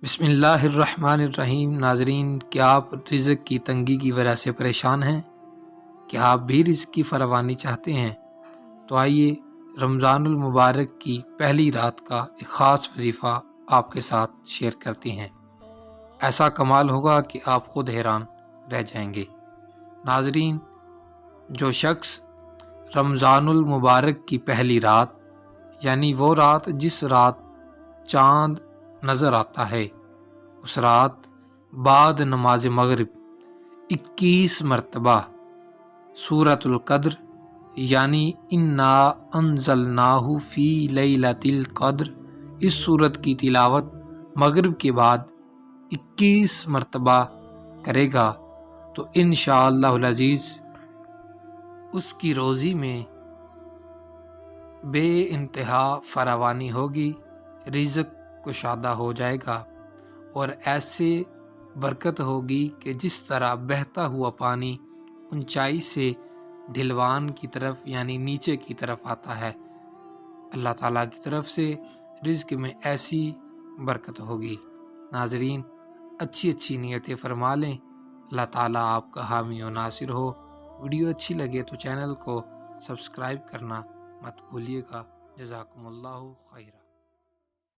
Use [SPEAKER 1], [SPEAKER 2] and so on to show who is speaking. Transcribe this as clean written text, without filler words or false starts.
[SPEAKER 1] بسم اللہ الرحمن الرحیم۔ ناظرین، کیا آپ رزق کی تنگی کی وجہ سے پریشان ہیں؟ کیا آپ بھی رزق کی فراوانی چاہتے ہیں؟ تو آئیے رمضان المبارک کی پہلی رات کا ایک خاص وظیفہ آپ کے ساتھ شیئر کرتے ہیں۔ ایسا کمال ہوگا کہ آپ خود حیران رہ جائیں گے۔ ناظرین، جو شخص رمضان المبارک کی پہلی رات، یعنی وہ رات جس رات چاند نظر آتا ہے، اس رات بعد نماز مغرب 21 مرتبہ سورۃ القدر یعنی انا انزلناہ فی لیلۃ القدر اس سورت کی تلاوت مغرب کے بعد 21 مرتبہ کرے گا تو انشاءاللہ العزیز اس کی روزی میں بے انتہا فراوانی ہوگی، رزق کشادہ ہو جائے گا اور ایسے برکت ہوگی کہ جس طرح بہتا ہوا پانی اونچائی سے ڈھلوان کی طرف یعنی نیچے کی طرف آتا ہے، اللہ تعالیٰ کی طرف سے رزق میں ایسی برکت ہوگی۔ ناظرین، اچھی نیتیں فرما لیں، اللہ تعالیٰ آپ کا حامی و ناصر ہو۔ ویڈیو اچھی لگے تو چینل کو سبسکرائب کرنا مت بھولیے گا۔ جزاکم اللہ خیرا۔